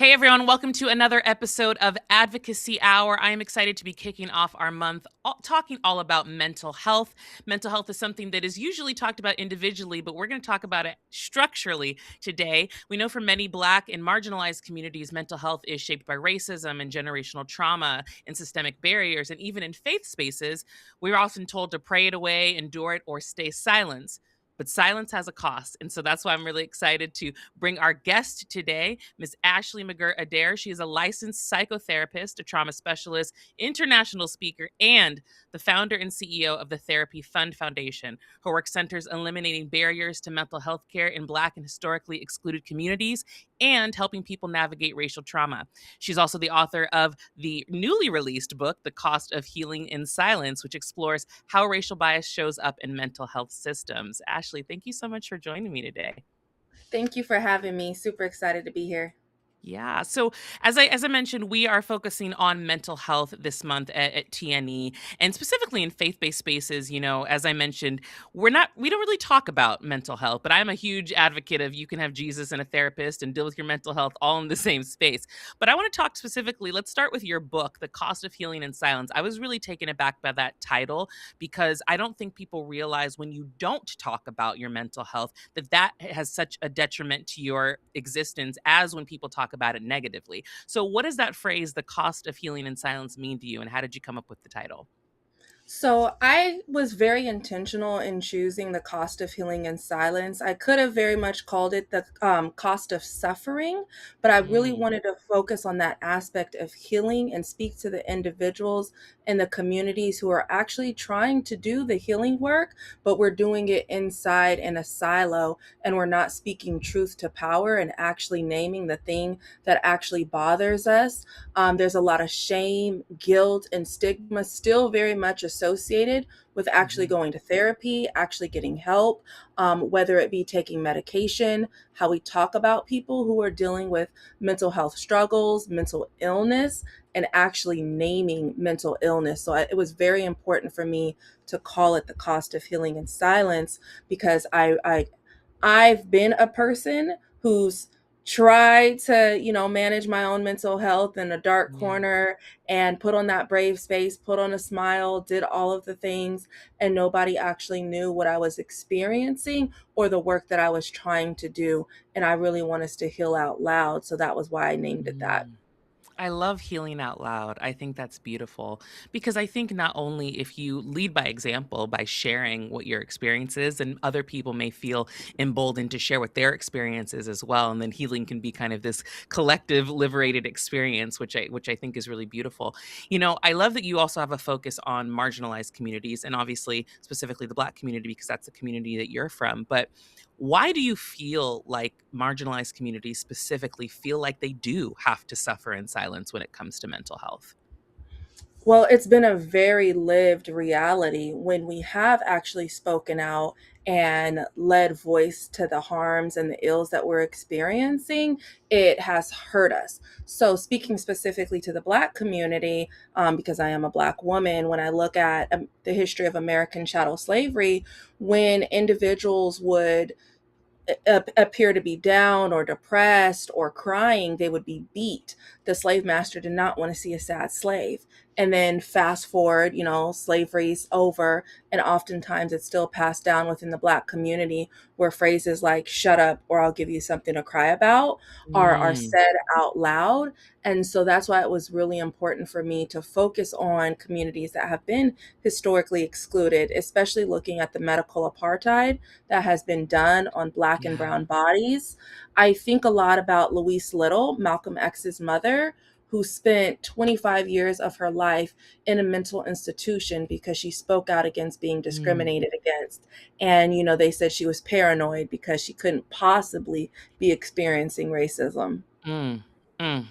Hey everyone, welcome to another episode of Advocacy Hour. I am excited to be kicking off our month talking all about mental health. Mental health is something that is usually talked about individually, but we're going to talk about it structurally today. We know for many Black and marginalized communities, mental health is shaped by racism and generational trauma and systemic barriers. And even in faith spaces, we're often told to pray it away, endure it, or stay silent. But silence has a cost. And so that's why I'm really excited to bring our guest today, Ms. Ashley McGirt Adair. She is a licensed psychotherapist, a trauma specialist, international speaker, and the founder and CEO of the Therapy Fund Foundation. Her work centers eliminating barriers to mental health care in Black and historically excluded communities and helping people navigate racial trauma. She's also the author of the newly released book, The Cost of Healing in Silence, which explores how racial bias shows up in mental health systems. Ashley, thank you so much for joining me today. Thank you for having me. Super excited to be here. Yeah. So as I mentioned, we are focusing on mental health this month at TNE, and specifically in faith-based spaces. As I mentioned, we don't really talk about mental health, but I'm a huge advocate of you can have Jesus and a therapist and deal with your mental health all in the same space. But I want to talk specifically. Let's start with your book, The Cost of Healing in Silence. I was really taken aback by that title because I don't think people realize when you don't talk about your mental health that has such a detriment to your existence as when people talk about it negatively. So, what does that phrase, the cost of healing in silence, mean to you, and how did you come up with the title? So I was very intentional in choosing the cost of healing in silence. I could have very much called it the cost of suffering, but I really Mm, wanted to focus on that aspect of healing and speak to the individuals and the communities who are actually trying to do the healing work, but we're doing it inside in a silo and we're not speaking truth to power and actually naming the thing that actually bothers us. There's a lot of shame, guilt, and stigma still very much associated with actually mhm, going to therapy, actually getting help, whether it be taking medication, how we talk about people who are dealing with mental health struggles, mental illness, and actually naming mental illness. So it was very important for me to call it the cost of healing in silence because I've been a person who's tried to, manage my own mental health in a dark yeah. corner and put on that brave face, put on a smile, did all of the things, and nobody actually knew what I was experiencing or the work that I was trying to do. And I really want us to heal out loud. So that was why I named it that. Mm. I love healing out loud. I think that's beautiful because I think not only if you lead by example by sharing what your experience is, and other people may feel emboldened to share what their experience is as well, and then healing can be kind of this collective liberated experience, which I think is really beautiful. I love that you also have a focus on marginalized communities, and obviously specifically the Black community because that's the community that you're from. But why do you feel like marginalized communities specifically feel like they do have to suffer in silence when it comes to mental health? Well, it's been a very lived reality when we have actually spoken out and led voice to the harms and the ills that we're experiencing. It has hurt us. So, speaking specifically to the Black community, because I am a Black woman, when I look at the history of American chattel slavery, when individuals would appear to be down or depressed or crying, they would be beat. The slave master did not want to see a sad slave. And then fast forward, slavery's over, and oftentimes it's still passed down within the Black community where phrases like "shut up" or "I'll give you something to cry about" are Mm, said out loud. And so that's why it was really important for me to focus on communities that have been historically excluded, especially looking at the medical apartheid that has been done on Black and yeah. brown bodies. I think a lot about Louise Little, Malcolm X's mother, who spent 25 years of her life in a mental institution because she spoke out against being Mm, discriminated against. And, they said she was paranoid because she couldn't possibly be experiencing racism. mm, mm.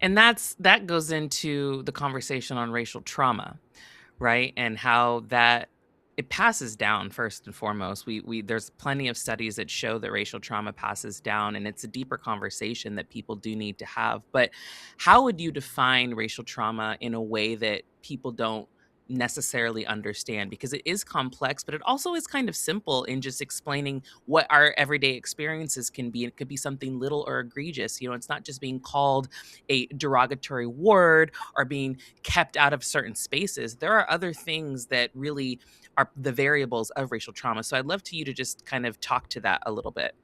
And that goes into the conversation on racial trauma, right? And how that it passes down first and foremost. We there's plenty of studies that show that racial trauma passes down, and it's a deeper conversation that people do need to have. But how would you define racial trauma in a way that people don't necessarily understand, because it is complex, but it also is kind of simple in just explaining what our everyday experiences can be. It could be something little or egregious. It's not just being called a derogatory word or being kept out of certain spaces. There are other things that really are the variables of racial trauma. So I'd love to you to just kind of talk to that a little bit.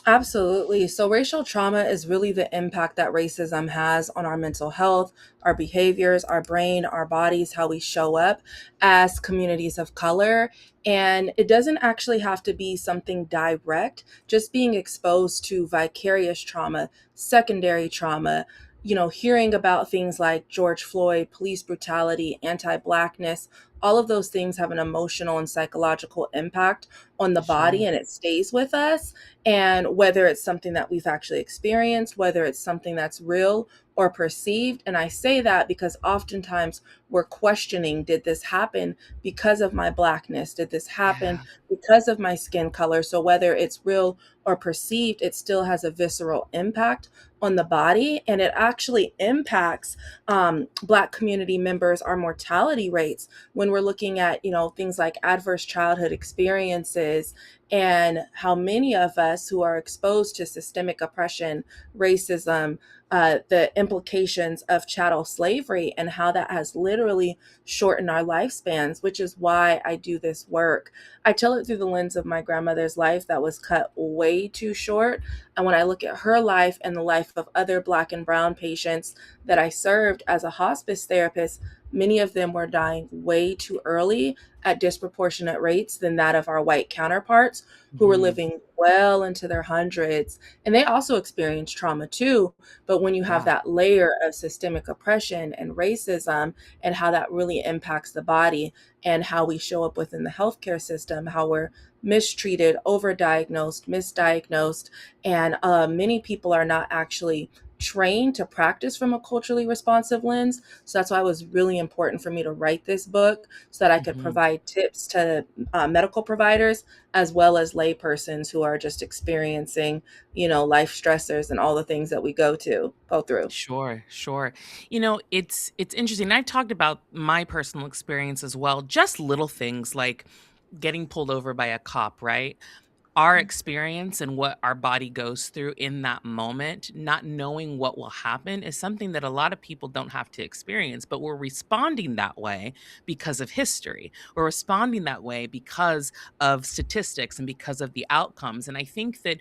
Absolutely. So, racial trauma is really the impact that racism has on our mental health, our behaviors, our brain, our bodies, how we show up as communities of color. And it doesn't actually have to be something direct, just being exposed to vicarious trauma, secondary trauma. Hearing about things like George Floyd, police brutality, anti Blackness, all of those things have an emotional and psychological impact on the body, Sure. and it stays with us. And whether it's something that we've actually experienced, whether it's something that's real or perceived. And I say that because oftentimes we're questioning, did this happen because of my Blackness? Did this happen Yeah. because of my skin color? So whether it's real or perceived, it still has a visceral impact on the body. And it actually impacts Black community members, our mortality rates, when we're looking at, things like adverse childhood experiences, and how many of us who are exposed to systemic oppression, racism, the implications of chattel slavery, and how that has literally shortened our lifespans, which is why I do this work. I tell it through the lens of my grandmother's life that was cut way too short. And when I look at her life and the life of other Black and Brown patients that I served as a hospice therapist, many of them were dying way too early at disproportionate rates than that of our white counterparts, who were Mhm. living well into their hundreds. And they also experienced trauma too. But when you have Yeah. that layer of systemic oppression and racism, and how that really impacts the body and how we show up within the healthcare system, how we're mistreated, overdiagnosed, misdiagnosed, and many people are not actually trained to practice from a culturally responsive lens. So that's why it was really important for me to write this book, so that I could Mhm. provide tips to medical providers as well as laypersons who are just experiencing, life stressors and all the things that we go through. Sure, sure. It's interesting. I've talked about my personal experience as well. Just little things like getting pulled over by a cop, right? Our experience and what our body goes through in that moment, not knowing what will happen, is something that a lot of people don't have to experience, but we're responding that way because of history. We're responding that way because of statistics and because of the outcomes. And I think that,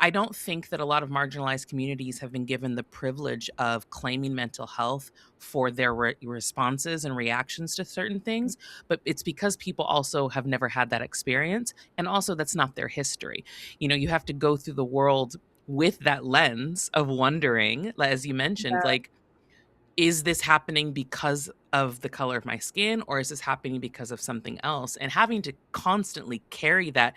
I don't think that a lot of marginalized communities have been given the privilege of claiming mental health for their responses and reactions to certain things, but it's because people also have never had that experience, and also that's not their history. You have to go through the world with that lens of wondering, as you mentioned, Yeah. like, is this happening because of the color of my skin, or is this happening because of something else? And having to constantly carry that,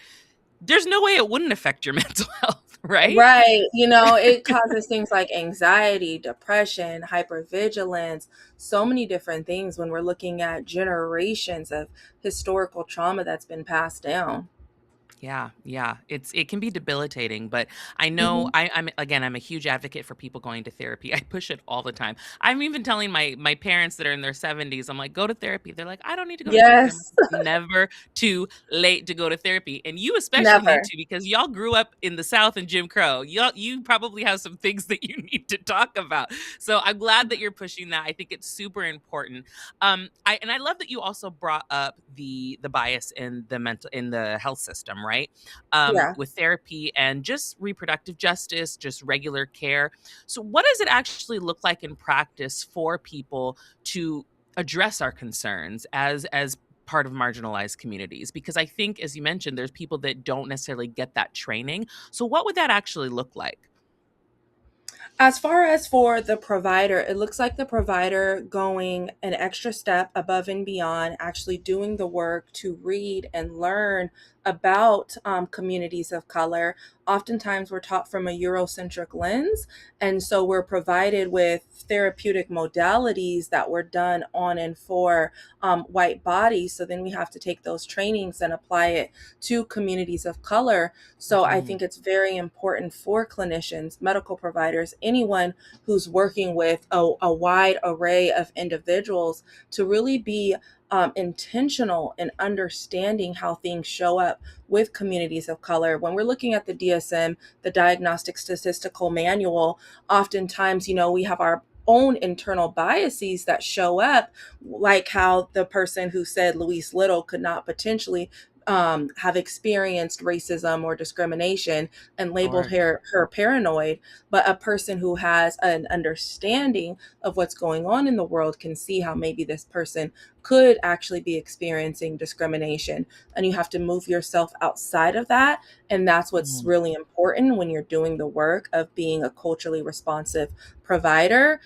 there's no way it wouldn't affect your mental health, right? Right. It causes things like anxiety, depression, hypervigilance, so many different things when we're looking at generations of historical trauma that's been passed down. Yeah, yeah. It can be debilitating, but I know Mhm. I'm a huge advocate for people going to therapy. I push it all the time. I'm even telling my parents that are in their 70s, I'm like, go to therapy. They're like, I don't need to go to therapy. I'm like, Yes. it's never too late to go to therapy. And you especially need Never. to, because y'all grew up in the South and Jim Crow. You probably have some things that you need to talk about. So I'm glad that you're pushing that. I think it's super important. I love that you also brought up the bias in the health system, right? Yeah. With therapy and just reproductive justice, just regular care. So what does it actually look like in practice for people to address our concerns as part of marginalized communities? Because I think, as you mentioned, there's people that don't necessarily get that training. So what would that actually look like? As far as for the provider, it looks like the provider going an extra step above and beyond, actually doing the work to read and learn about communities of color. Oftentimes, we're taught from a Eurocentric lens. And so we're provided with therapeutic modalities that were done on and for white bodies. So then we have to take those trainings and apply it to communities of color. So I Mhm. think it's very important for clinicians, medical providers, anyone who's working with a wide array of individuals to really be intentional in understanding how things show up with communities of color. When we're looking at the DSM, the Diagnostic Statistical Manual, oftentimes, we have our own internal biases that show up, like how the person who said Louise Little could not potentially have experienced racism or discrimination and labeled Sure. her paranoid, but a person who has an understanding of what's going on in the world can see how maybe this person could actually be experiencing discrimination. And you have to move yourself outside of that. And that's what's Mm. really important when you're doing the work of being a culturally responsive provider.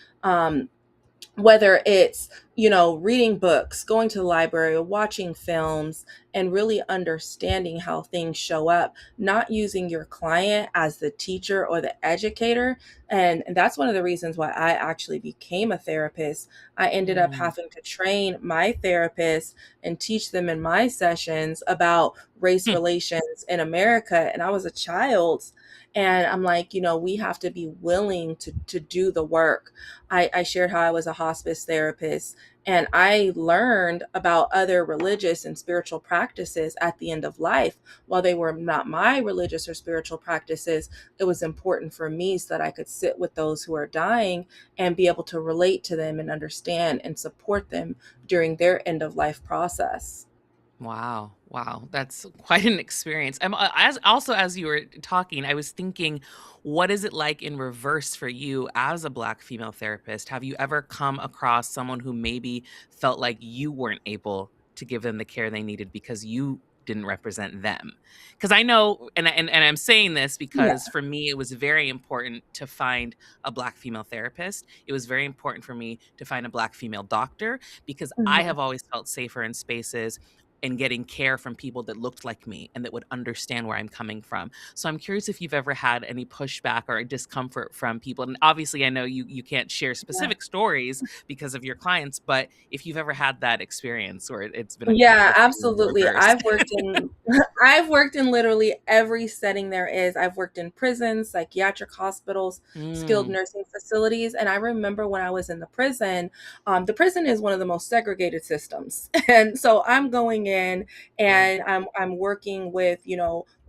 Whether it's, reading books, going to the library, or watching films, and really understanding how things show up, not using your client as the teacher or the educator. And that's one of the reasons why I actually became a therapist. I ended up Mm. having to train my therapists and teach them in my sessions about race Hmm. relations in America. And I was a child. And I'm like, we have to be willing to do the work. I shared how I was a hospice therapist, and I learned about other religious and spiritual practices at the end of life. While they were not my religious or spiritual practices, it was important for me so that I could sit with those who are dying and be able to relate to them and understand and support them during their end of life process. Wow. Wow. That's quite an experience. As you were talking, I was thinking, what is it like in reverse for you as a Black female therapist? Have you ever come across someone who maybe felt like you weren't able to give them the care they needed because you didn't represent them? Because I know, and I'm saying this Yeah. because for me, it was very important to find a Black female therapist. It was very important for me to find a Black female doctor because I Mhm. have always felt safer in spaces and getting care from people that looked like me and that would understand where I'm coming from. So I'm curious if you've ever had any pushback or discomfort from people. And obviously I know you can't share Yeah. specific stories because of your clients, but if you've ever had that experience where it's been Yeah, uncomfortable for you in absolutely. reverse. I've worked in literally every setting there is. I've worked in prisons, psychiatric hospitals, skilled Mm, nursing facilities, and I remember when I was in the prison is one of the most segregated systems. And so I'm going in sure. and I'm working with,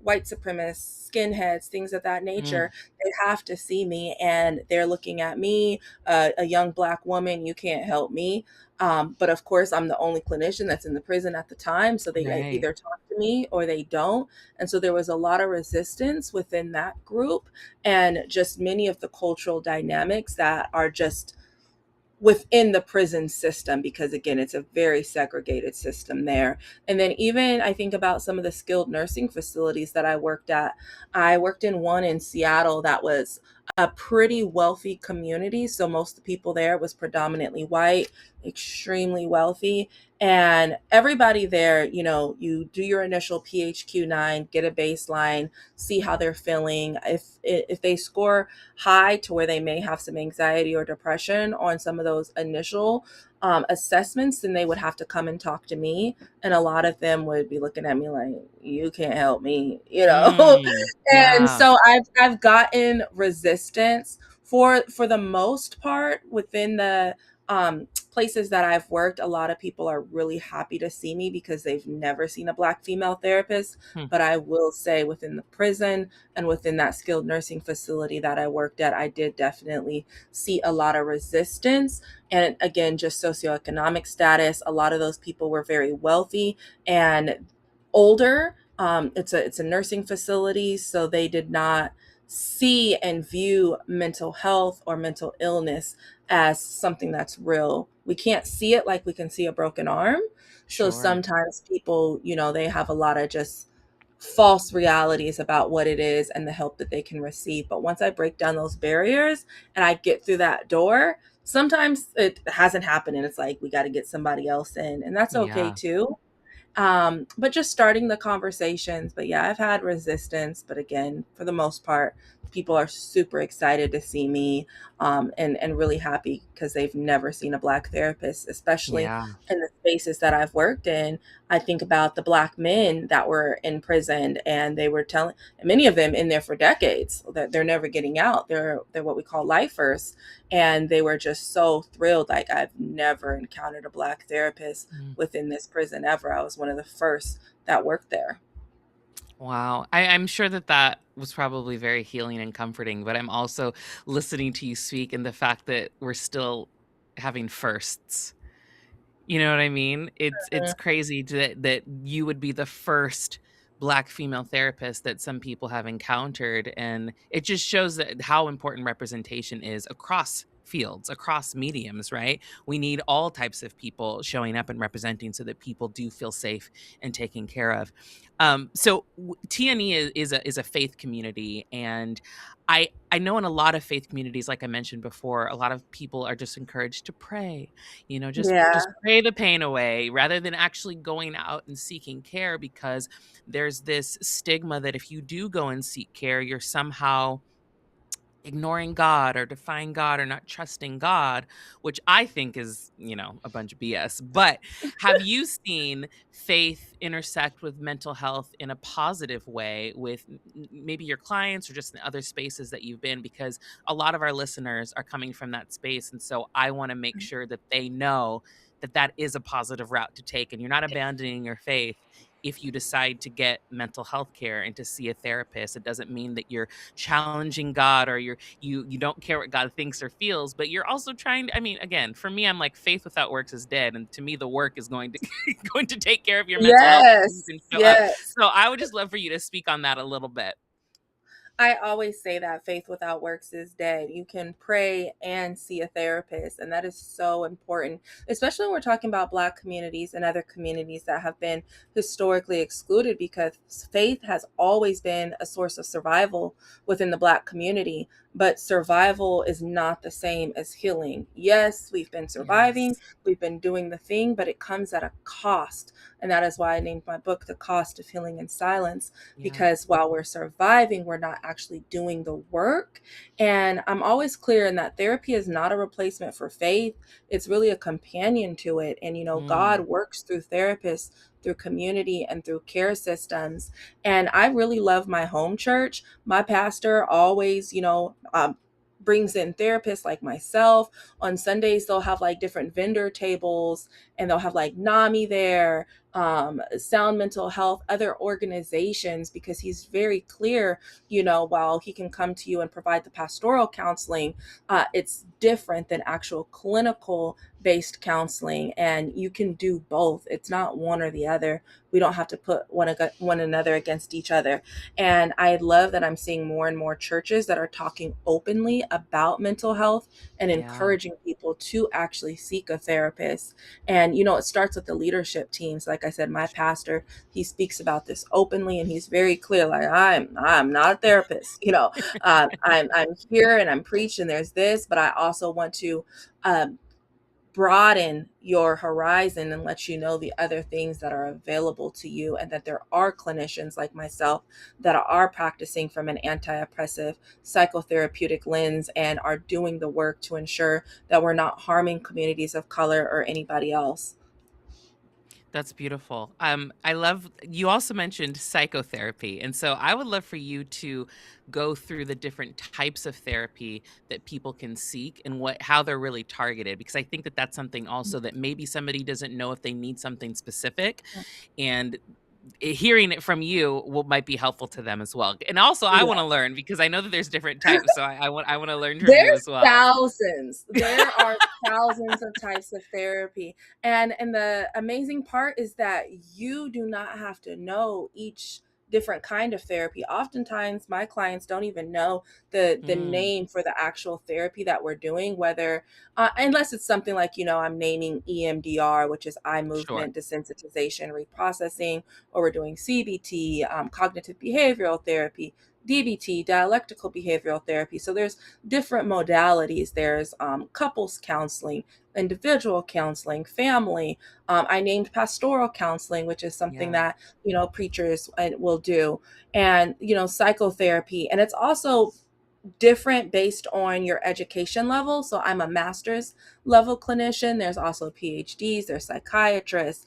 white supremacists, skinheads, things of that Mm, nature. They have to see me and they're looking at me, a young Black woman, you can't help me. But of course, I'm the only clinician that's in the prison at the time. So they right. either talk to me or they don't. And so there was a lot of resistance within that group and just many of the cultural dynamics that are just within the prison system, because again it's a very segregated system there. And then even I think about some of the skilled nursing facilities that I worked at. I worked in one in Seattle that was a pretty wealthy community, so most of the people there was predominantly white, extremely wealthy. And everybody there, you do your initial PHQ-9, get a baseline, see how they're feeling. If they score high to where they may have some anxiety or depression on some of those initial assessments, then they would have to come and talk to me. And a lot of them would be looking at me like, you can't help me, Mm, And yeah. so I've gotten resistance for the most part within the places that I've worked. A lot of people are really happy to see me because they've never seen a Black female therapist. Hmm. But I will say within the prison and within that skilled nursing facility that I worked at, I did definitely see a lot of resistance. And again, just socioeconomic status. A lot of those people were very wealthy and older. It's a nursing facility, so they did not see and view mental health or mental illness as something that's real. We can't see it like we can see a broken arm. So Sure. sometimes people, they have a lot of just false realities about what it is and the help that they can receive. But once I break down those barriers and I get through that door, sometimes it hasn't happened and it's like we got to get somebody else in, and that's okay Yeah. too. But just starting the conversations. But yeah, I've had resistance, but again, for the most part, people are super excited to see me, and really happy because they've never seen a Black therapist, especially Yeah. in the spaces that I've worked in. I think about the Black men that were imprisoned, and they were telling, many of them in there for decades, that they're never getting out. They're what we call lifers, and they were just so thrilled. Like, I've never encountered a Black therapist Mm. within this prison ever. I was one of the first that worked there. Wow. I'm sure that that was probably very healing and comforting, but I'm also listening to you speak and the fact that we're still having firsts. You know what I mean? It's crazy that you would be the first Black female therapist that some people have encountered, and it just shows that how important representation is across fields, across mediums, right? We need all types of people showing up and representing so that people do feel safe and taken care of. TNE is a faith community, and I know in a lot of faith communities, like I mentioned before, a lot of people are just encouraged to pray, just Yeah. pray the pain away rather than actually going out and seeking care, because there's this stigma that if you do go and seek care, you're somehow ignoring God or defying God or not trusting God, which I think is, a bunch of BS. But have you seen faith intersect with mental health in a positive way with maybe your clients or just in other spaces that you've been? Because a lot of our listeners are coming from that space. And so I want to make sure that they know that that is a positive route to take and you're not abandoning your faith. If you decide to get mental health care and to see a therapist, it doesn't mean that you're challenging God or you don't care what God thinks or feels, but you're also trying to, I mean, again, for me, I'm like, faith without works is dead. And to me, the work is going to going to take care of your mental health so you Yes. can show up. Yes. So I would just love for you to speak on that a little bit. I always say that faith without works is dead. You can pray and see a therapist, and that is so important, especially when we're talking about Black communities and other communities that have been historically excluded, because faith has always been a source of survival within the Black community. But survival is not the same as healing. Yes, we've been surviving, Yes. we've been doing the thing, but it comes at a cost. And that is why I named my book The Cost of Healing in Silence, Yeah. because while we're surviving, we're not actually doing the work. And I'm always clear in that therapy is not a replacement for faith, it's really a companion to it. And, Mm. God works through therapists, through community, and through care systems. And I really love my home church. My pastor always, brings in therapists like myself. On Sundays, they'll have like different vendor tables, and they'll have like NAMI there, Sound Mental Health, other organizations, because he's very clear, while he can come to you and provide the pastoral counseling, it's different than actual clinical based counseling. And you can do both. It's not one or the other. We don't have to put one another against each other. And I love that I'm seeing more and more churches that are talking openly about mental health and Yeah. encouraging people to actually seek a therapist. And, it starts with the leadership teams. Like I said, my pastor, he speaks about this openly, and he's very clear. Like, I'm not a therapist. I'm here and I'm preaching. There's this, but I also want to um, broaden your horizon and let you know the other things that are available to you, and that there are clinicians like myself that are practicing from an anti-oppressive psychotherapeutic lens and are doing the work to ensure that we're not harming communities of color or anybody else. That's beautiful. I love you also mentioned psychotherapy. And so I would love for you to go through the different types of therapy that people can seek and how they're really targeted, because I think that that's something also that maybe somebody doesn't know if they need something specific, and hearing it from you might be helpful to them as well. And also I want to Yeah. learn because I know that there's different types. So I want to learn from you There's as well. thousands. There are thousands of types of therapy. And the amazing part is that you do not have to know each different kind of therapy. Oftentimes my clients don't even know the Mm, name for the actual therapy that we're doing, whether unless it's something like, I'm naming EMDR, which is eye sure. movement desensitization reprocessing, or we're doing CBT, cognitive behavioral therapy, DBT, dialectical behavioral therapy. So there's different modalities. There's couples counseling, individual counseling, family. I named pastoral counseling, which is something Yeah. that, preachers will do, and, psychotherapy. And it's also different based on your education level. So I'm a master's level clinician. There's also PhDs, there's psychiatrists,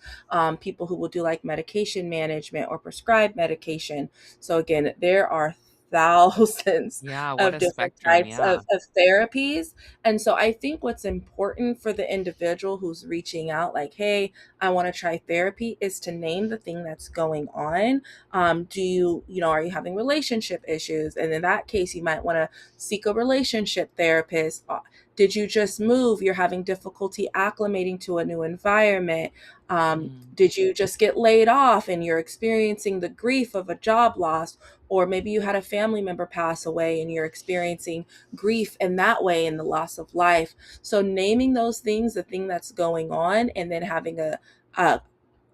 people who will do like medication management or prescribe medication. So again, there are thousands Yeah, what of a different spectrum. types Yeah. of therapies. And so I think what's important for the individual who's reaching out, like, hey, I want to try therapy, is to name the thing that's going on. Do are you having relationship issues? And in that case, you might want to seek a relationship therapist. Did you just move? You're having difficulty acclimating to a new environment. Mm, Did you just get laid off and you're experiencing the grief of a job loss? Or maybe you had a family member pass away and you're experiencing grief in that way in the loss of life. So naming those things, the thing that's going on, and then having a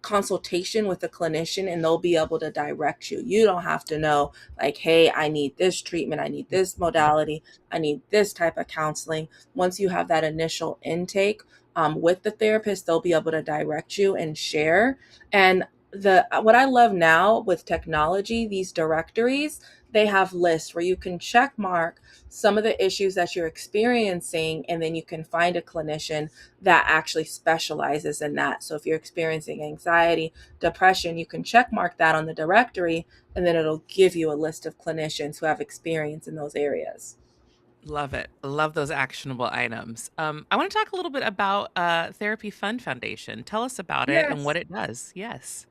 consultation with a clinician, and they'll be able to direct you. You don't have to know, like, hey, I need this treatment, I need this mhm. modality, I need this type of counseling. Once you have that initial intake with the therapist, they'll be able to direct you and share. And the what I love now with technology, these directories, they have lists where you can check mark some of the issues that you're experiencing, and then you can find a clinician that actually specializes in that. So if you're experiencing anxiety, depression, you can check mark that on the directory, and then it'll give you a list of clinicians who have experience in those areas. Love it. Love those actionable items. I want to talk a little bit about Therapy Fund Foundation. Tell us about it and Yes. what it does. Yes.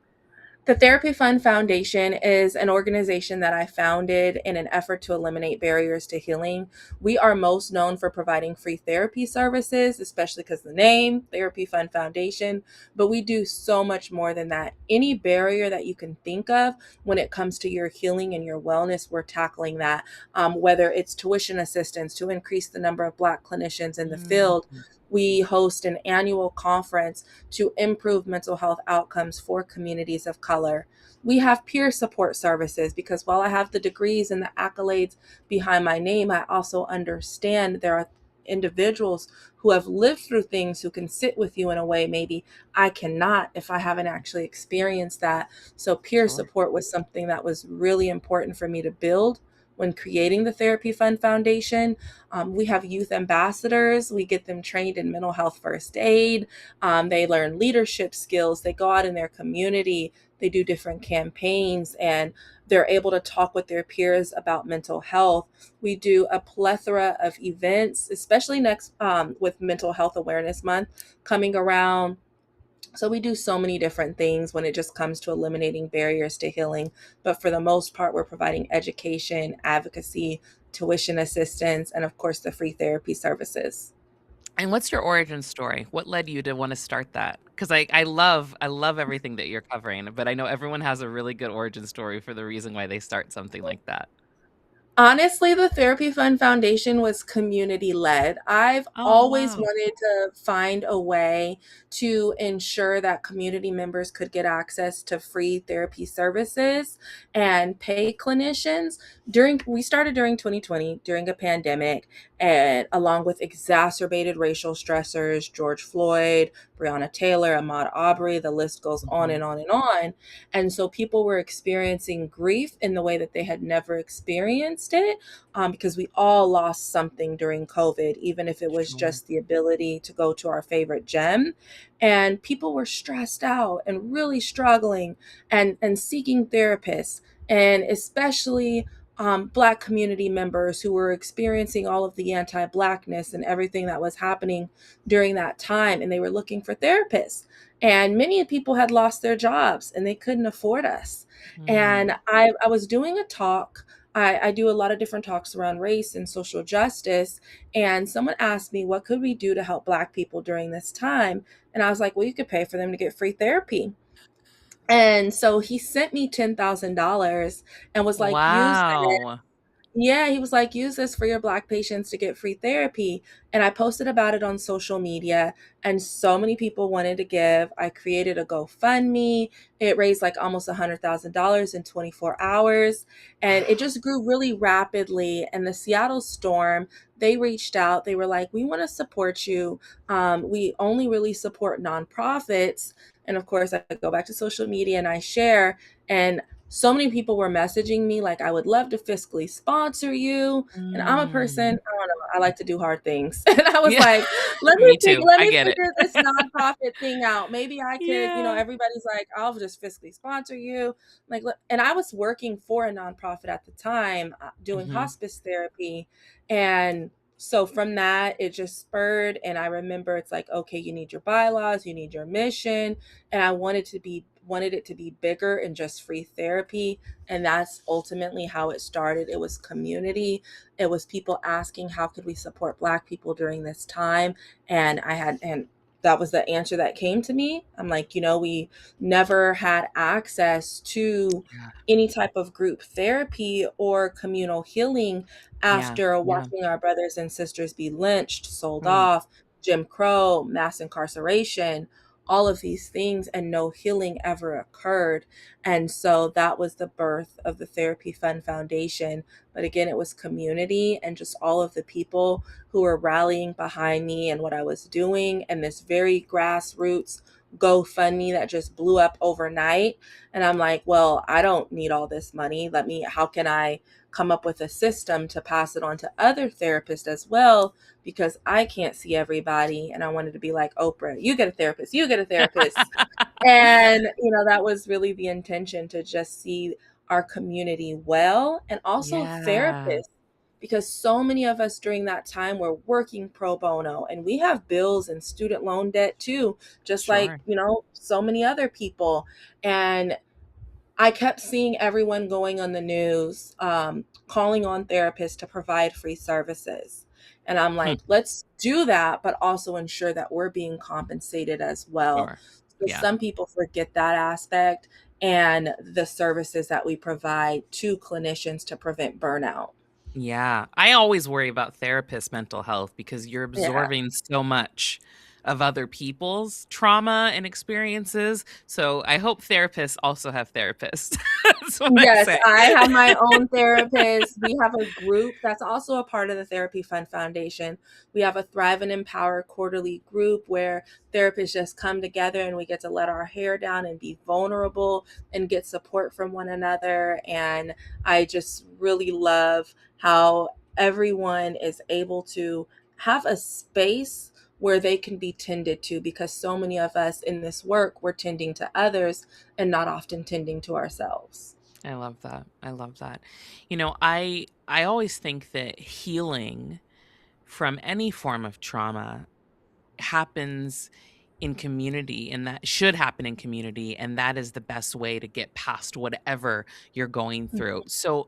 The Therapy Fund Foundation is an organization that I founded in an effort to eliminate barriers to healing. We are most known for providing free therapy services, especially because the name, Therapy Fund Foundation, but we do so much more than that. Any barrier that you can think of when it comes to your healing and your wellness, we're tackling that. Whether it's tuition assistance to increase the number of Black clinicians in the Mm, field, we host an annual conference to improve mental health outcomes for communities of color. We have peer support services because while I have the degrees and the accolades behind my name, I also understand there are individuals who have lived through things who can sit with you in a way maybe I cannot if I haven't actually experienced that. So, peer sure. support was something that was really important for me to build when creating the Therapy Fund Foundation. We have youth ambassadors. We get them trained in mental health first aid. They learn leadership skills. They go out in their community. They do different campaigns, and they're able to talk with their peers about mental health. We do a plethora of events, especially next with Mental Health Awareness Month coming around. So we do so many different things when it just comes to eliminating barriers to healing. But for the most part, we're providing education, advocacy, tuition assistance, and of course, the free therapy services. And what's your origin story? What led you to want to start that? Because I love everything that you're covering, but I know everyone has a really good origin story for the reason why they start something like that. Honestly, the Therapy Fund Foundation was community led. I've Oh, always wow. wanted to find a way to ensure that community members could get access to free therapy services and pay clinicians. We started during 2020 during a pandemic, and along with exacerbated racial stressors, George Floyd, Breonna Taylor, Ahmaud Arbery, the list goes on Mhm. and on and on. And so people were experiencing grief in the way that they had never experienced it, because we all lost something during COVID, even if it was Sure. just the ability to go to our favorite gym. And people were stressed out and really struggling and seeking therapists, and especially Black community members who were experiencing all of the anti Blackness and everything that was happening during that time. And they were looking for therapists, and many people had lost their jobs and they couldn't afford us. Mm. And I was doing a talk. I do a lot of different talks around race and social justice, and someone asked me, what could we do to help Black people during this time? And I was like, well, you could pay for them to get free therapy. And so he sent me $10,000 and was like, use it. Wow. Yeah, he was like, use this for your Black patients to get free therapy. And I posted about it on social media, and so many people wanted to give. I created a GoFundMe. It raised like almost $100,000 in 24 hours. And it Wow. just grew really rapidly. And the Seattle Storm, they reached out. They were like, we want to support you. We only really support nonprofits. And of course, I go back to social media and I share. And so many people were messaging me like, I would love to fiscally sponsor you. And I'm a person, I Mm. don't know, I like to do hard things. And I was Yeah. like, Me too. let I me get it. figure this nonprofit thing out. Maybe I could, Yeah. everybody's like, I'll just fiscally sponsor you. Like, and I was working for a nonprofit at the time, doing Mhm. hospice therapy. And so from that, it just spurred. And I remember it's like, okay, you need your bylaws, you need your mission. And I wanted it to be bigger and just free therapy. And that's ultimately how it started. It was community. It was people asking, how could we support Black people during this time? And that was the answer that came to me. I'm like, we never had access to Yeah. any type of group therapy or communal healing Yeah. after Yeah. watching our brothers and sisters be lynched, sold Mm. off, Jim Crow, mass incarceration, all of these things, and no healing ever occurred. And so that was the birth of the Therapy Fund Foundation. But again, it was community and just all of the people who were rallying behind me and what I was doing, and this very grassroots GoFundMe that just blew up overnight. And I'm like, well, I don't need all this money. How can I come up with a system to pass it on to other therapists as well? Because I can't see everybody. And I wanted to be like, Oprah, you get a therapist, you get a therapist. And, that was really the intention, to just see our community well, and also Yeah. therapists, because so many of us during that time were working pro bono, and we have bills and student loan debt too, just like, Sure. so many other people. And I kept seeing everyone going on the news, calling on therapists to provide free services. And I'm Hmm. like, let's do that, but also ensure that we're being compensated as well. Sure. So Yeah. some people forget that aspect and the services that we provide to clinicians to prevent burnout. Yeah. I always worry about therapists' mental health because you're Yeah. absorbing so much of other people's trauma and experiences. So I hope therapists also have therapists. That's what I Yes, say. I have my own therapist. We have a group that's also a part of the Therapy Fund Foundation. We have a Thrive and Empower quarterly group where therapists just come together and we get to let our hair down and be vulnerable and get support from one another. And I just really love how everyone is able to have a space where they can be tended to, because so many of us in this work, we're tending to others and not often tending to ourselves. I love that. I love that. I always think that healing from any form of trauma happens in community, and that should happen in community, and that is the best way to get past whatever you're going through. So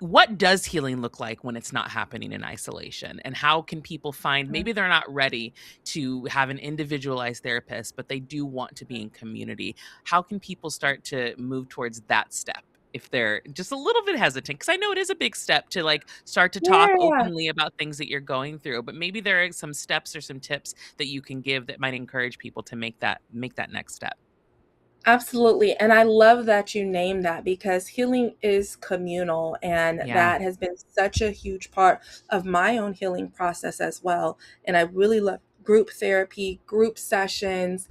what does healing look like when it's not happening in isolation? And how can people find, maybe they're not ready to have an individualized therapist, but they do want to be in community? How can people start to move towards that step if they're just a little bit hesitant? Because I know it is a big step to like start to talk Yeah, openly about things that you're going through, but maybe there are some steps or some tips that you can give that might encourage people to make that next step. absolutely. And I love that you name that, because healing is communal. And Yeah. that has been such a huge part of my own healing process as well. And I really love group therapy, group sessions,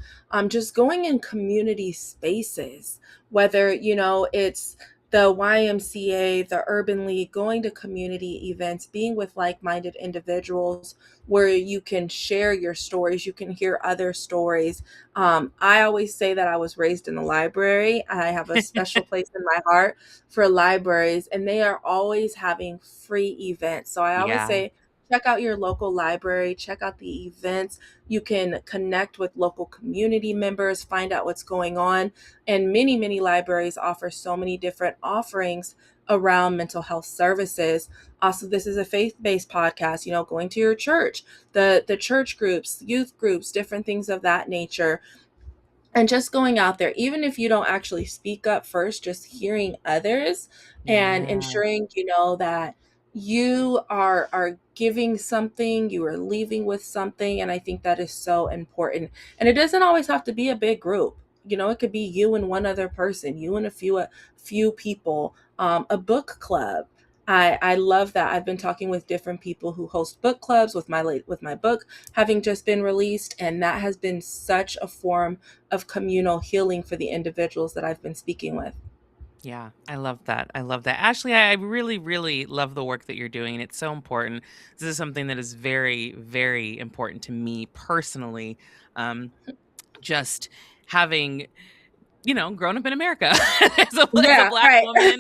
just going in community spaces, whether, it's the YMCA, the Urban League, going to community events, being with like minded individuals where you can share your stories, you can hear other stories. I always say that I was raised in the library. I have a special place in my heart for libraries, and they are always having free events. So I always Yeah. say, check out your local library, check out the events. You can connect with local community members, find out what's going on. And many, many libraries offer so many different offerings around mental health services. Also, this is a faith-based podcast, going to your church, the church groups, youth groups, different things of that nature, and just going out there, even if you don't actually speak up first, just hearing others and Yeah. ensuring, that you are giving something, you are leaving with something. And I think that is so important. And it doesn't always have to be a big group. It could be you and one other person, you and a few people, a book club. I love that. I've been talking with different people who host book clubs with my book having just been released, and that has been such a form of communal healing for the individuals that I've been speaking with. Yeah, I love that. I love that. Ashley, I really, really love the work that you're doing. It's so important. This is something that is very, very important to me personally. Um, just having grown up in America as a Yeah, Black right. woman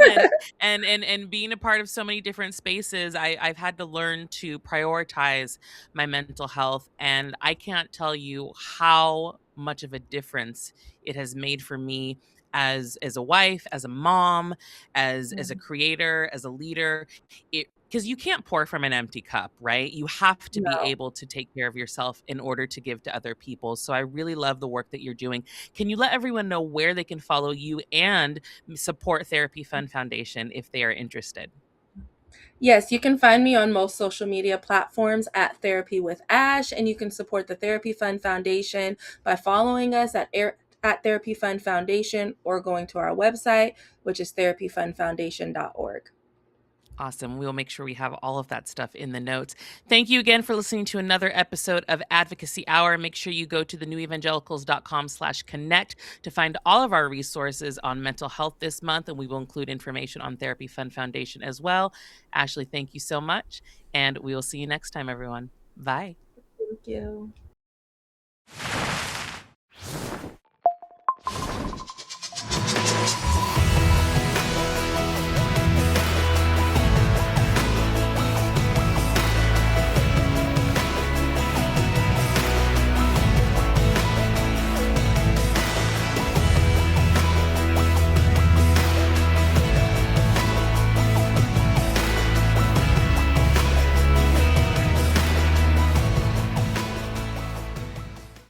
and being a part of so many different spaces, I've had to learn to prioritize my mental health. And I can't tell you how much of a difference it has made for me as a wife, as a mom, as a Mhm. creator, as a leader. It because you can't pour from an empty cup, right? You have to be No. able to take care of yourself in order to give to other people. So I really love the work that you're doing. Can you let everyone know where they can follow you and support Therapy Fund Foundation if they are interested? Yes, you can find me on most social media platforms at Therapy with Ash, and you can support the Therapy Fund Foundation by following us at Therapy Fund Foundation or going to our website, which is therapyfundfoundation.org. Awesome. We'll make sure we have all of that stuff in the notes. Thank you again for listening to another episode of Advocacy Hour. Make sure you go to thenewevangelicals.com/connect to find all of our resources on mental health this month, and we will include information on Therapy Fund Foundation as well. Ashley, thank you so much, and we will see you next time, everyone. Bye. Thank you.